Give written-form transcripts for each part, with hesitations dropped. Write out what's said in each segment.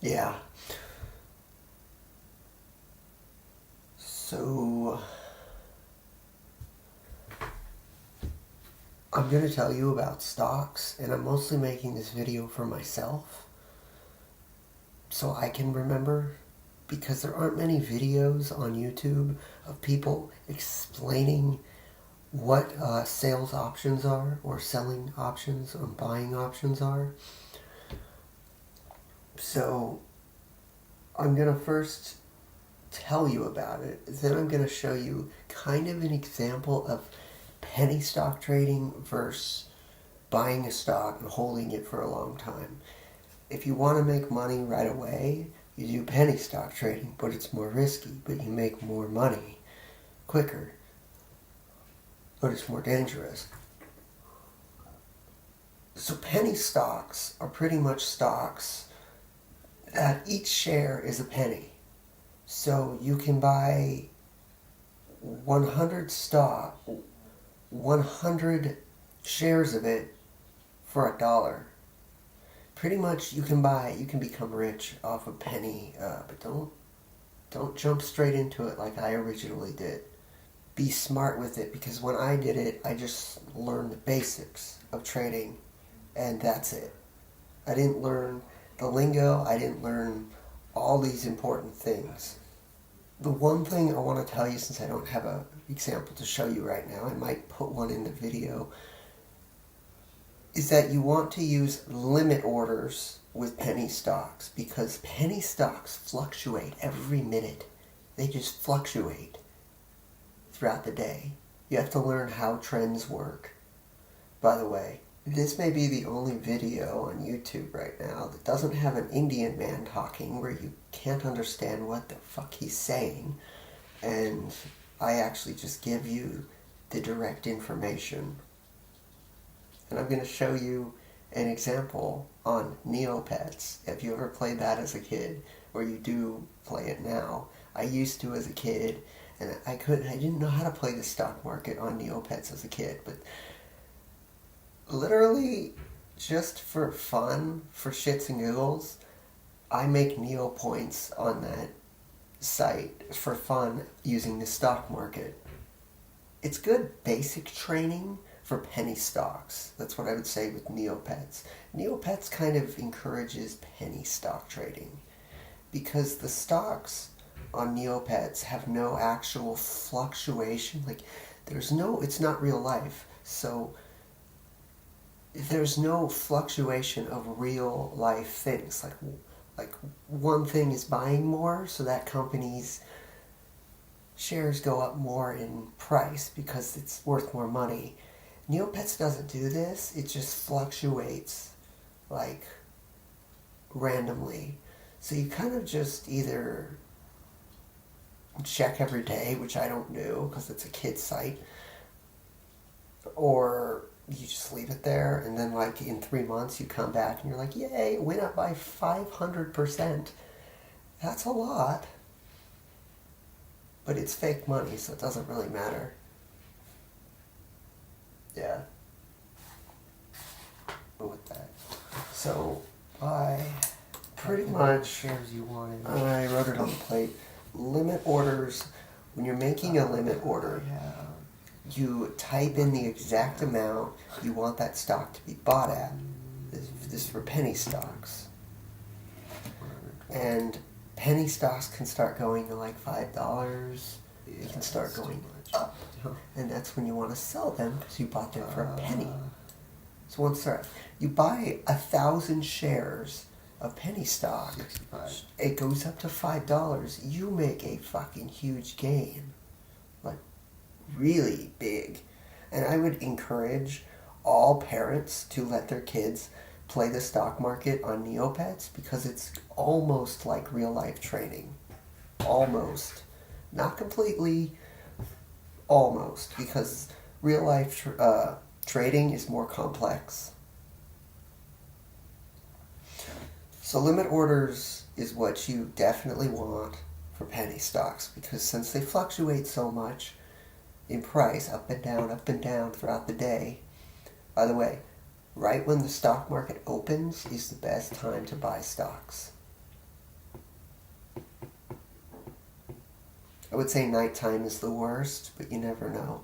Yeah. So I'm going to tell you about stocks, and I'm mostly making this video for myself so I can remember, because there aren't many videos on YouTube of people explaining what sales options are, or selling options, or buying options are. So I'm going to first tell you about it, then I'm going to show you kind of an example of penny stock trading versus buying a stock and holding it for a long time. If you want to make money right away, you do penny stock trading, but it's more risky, but you make more money quicker, but it's more dangerous. So penny stocks are pretty much stocks that each share is a penny. So you can buy 100 shares of it for $1. Pretty much you can become rich off a penny, but don't jump straight into it like I originally did. Be smart with it, because when I did it, I just learned the basics of trading, and that's it. I didn't learn the lingo, I didn't learn all these important things. The one thing I want to tell you, since I don't have an example to show you right now, I might put one in the video, is that you want to use limit orders with penny stocks, because penny stocks fluctuate every minute. They just fluctuate throughout the day. You have to learn how trends work. By the way, this may be the only video on YouTube right now that doesn't have an Indian man talking where you can't understand what the fuck he's saying, and I actually just give you the direct information. And I'm going to show you an example on Neopets. Have you ever played that as a kid? Or you do play it now? I used to as a kid, and I didn't know how to play the stock market on Neopets as a kid, but literally just for fun, for shits and giggles, I make Neo points on that site for fun using the stock market. It's good basic training for penny stocks. That's what I would say with Neopets. Neopets kind of encourages penny stock trading, because the stocks on Neopets have no actual fluctuation. Like, it's not real life. So there's no fluctuation of real life things. Like one thing is buying more, so that company's shares go up more in price because it's worth more money. Neopets doesn't do this. It just fluctuates, like, randomly. So you kind of just either check every day, which I don't do because it's a kid's site, or you just leave it there, and then like in 3 months you come back and you're like, yay, it went up by 500%. That's a lot. But it's fake money, so it doesn't really matter. Yeah. With that. So I pretty much shares you wanted. I wrote it on the plate. Limit orders. When you're making a limit order, you type in the exact amount you want that stock to be bought at. This is for penny stocks. And penny stocks can start going to like $5. It can start going up. And that's when you want to sell them, because you bought them for a penny. So once you buy 1,000 shares of penny stock, it goes up to $5. You make a fucking huge gain. Like, really big. And I would encourage all parents to let their kids play the stock market on Neopets, because it's almost like real life training. Almost. Not completely, almost, because real life trading is more complex. So limit orders is what you definitely want for penny stocks, because since they fluctuate so much in price, up and down throughout the day. By the way, right when the stock market opens is the best time to buy stocks. I would say nighttime is the worst, but you never know.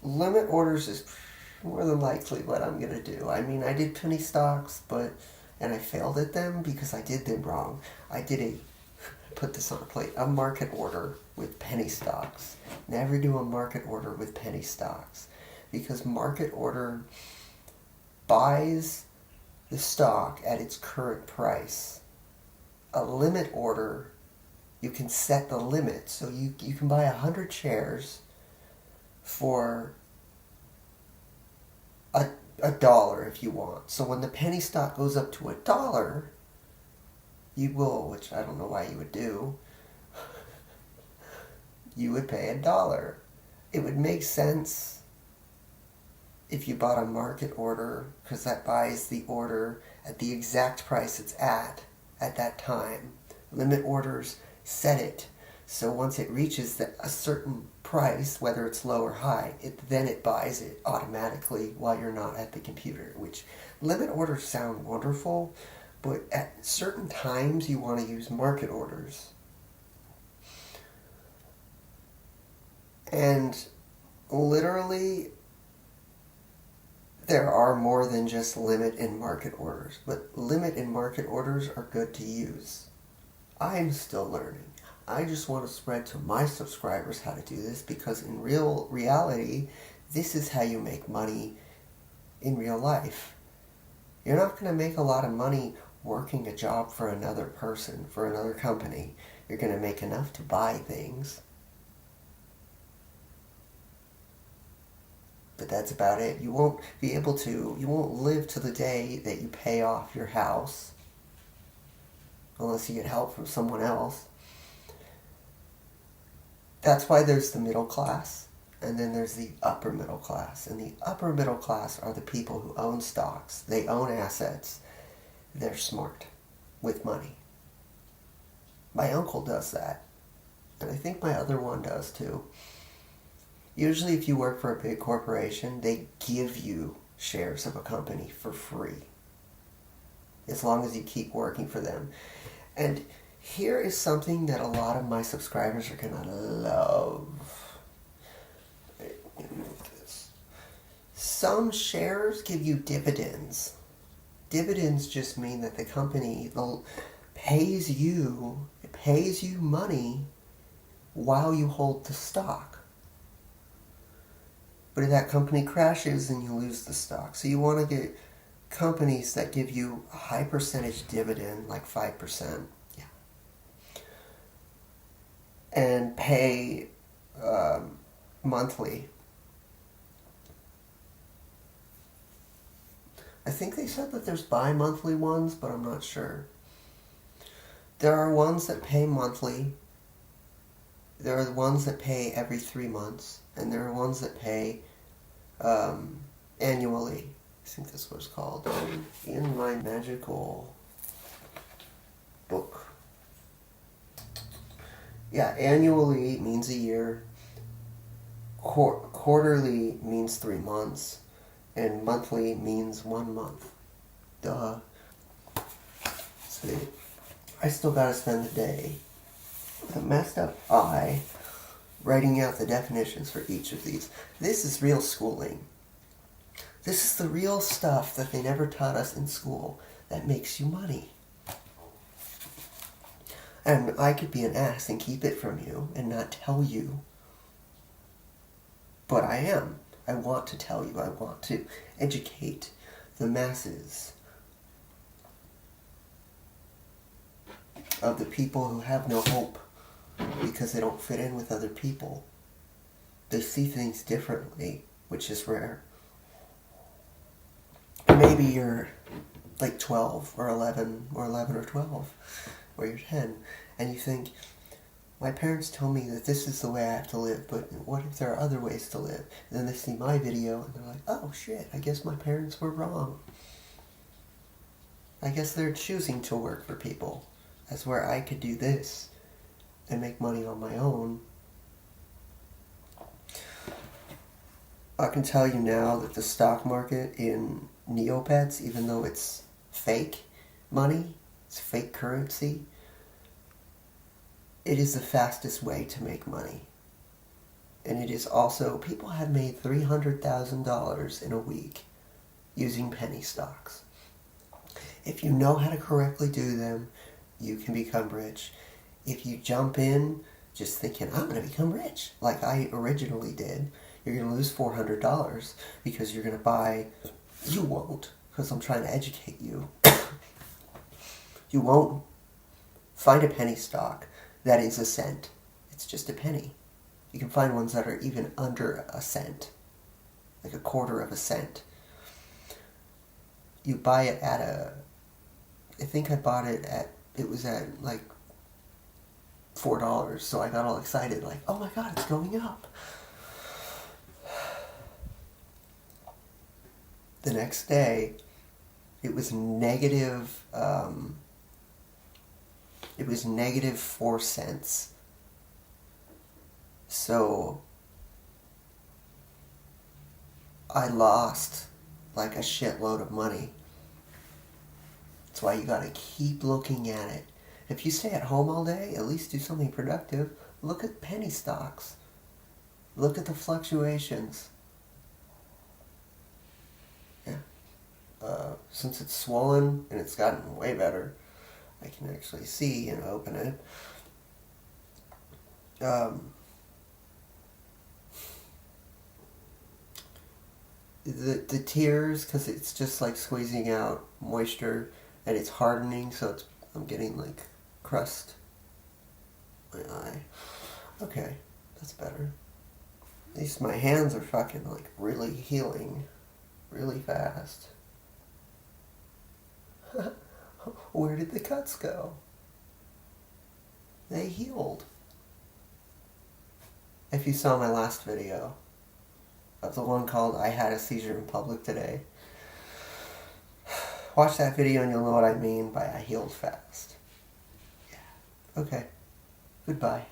Limit orders is more than likely what I'm going to do. I mean, I did penny stocks, and I failed at them because I did them wrong. I did put this on a plate, a market order with penny stocks. Never do a market order with penny stocks, because market order buys the stock at its current price. A limit order, you can set the limit. So you can buy 100 shares for a dollar if you want. So when the penny stock goes up to $1, you will, which I don't know why you would do, you would pay $1. It would make sense if you bought a market order, because that buys the order at the exact price it's at that time. Limit orders set it. So once it reaches a certain price, whether it's low or high, then it buys it automatically while you're not at the computer. Which limit orders sound wonderful, but at certain times you want to use market orders. And literally, there are more than just limit and market orders, but limit and market orders are good to use. I'm still learning. I just want to spread to my subscribers how to do this, because in reality, this is how you make money in real life. You're not going to make a lot of money working a job for another person, for another company. You're going to make enough to buy things. But that's about it. You won't live to the day that you pay off your house, unless you get help from someone else. That's why there's the middle class, and then there's the upper middle class. And the upper middle class are the people who own stocks. They own assets. They're smart with money. My uncle does that, and I think my other one does too. Usually if you work for a big corporation, they give you shares of a company for free, as long as you keep working for them. And here is something that a lot of my subscribers are going to love. Some shares give you dividends. Dividends just mean that the company pays you money while you hold the stock. But if that company crashes, then you lose the stock. So you want to get companies that give you a high percentage dividend, like 5%. Yeah. And pay monthly. I think they said that there's bi-monthly ones, but I'm not sure. There are ones that pay monthly. There are the ones that pay every 3 months. And there are ones that pay annually. I think that's what it's called. In my magical book. Yeah, annually means a year. Quarterly means 3 months. And monthly means 1 month. Duh. See, I still gotta spend the day with a messed up eye writing out the definitions for each of these. This is real schooling. This is the real stuff that they never taught us in school that makes you money. And I could be an ass and keep it from you and not tell you. But I am. I want to tell you. I want to educate the masses of the people who have no hope because they don't fit in with other people. They see things differently, which is rare. Maybe you're like 12 or 11 or 12, or you're 10, and you think, my parents told me that this is the way I have to live, but what if there are other ways to live? And then they see my video and they're like, oh shit, I guess my parents were wrong. I guess they're choosing to work for people. That's where I could do this and make money on my own. I can tell you now that the stock market in Neopets, even though it's fake, money, it's fake currency. It is the fastest way to make money. And it is also, people have made $300,000 in a week using penny stocks. If you know how to correctly do them, you can become rich. If you jump in just thinking, I'm going to become rich, like I originally did, you're going to lose $400 because you're going to buy, you won't, because I'm trying to educate you. You won't find a penny stock that is a cent. It's just a penny. You can find ones that are even under a cent, like a quarter of a cent. You buy it at I think I bought it it was at like $4, so I got all excited, like, oh my god, it's going up. The next day, it was negative 4 cents. So I lost like a shitload of money. That's why you gotta keep looking at it. If you stay at home all day, at least do something productive. Look at penny stocks. Look at the fluctuations. Yeah. Since it's swollen and it's gotten way better, I can actually see and open it. The tears, because it's just like squeezing out moisture and it's hardening, so I'm getting like crust in my eye. Okay, that's better. At least my hands are fucking like really healing really fast. Where did the cuts go? They healed. If you saw my last video, of the one called I Had a Seizure in Public Today, watch that video and you'll know what I mean by I healed fast. Yeah. Okay. Goodbye.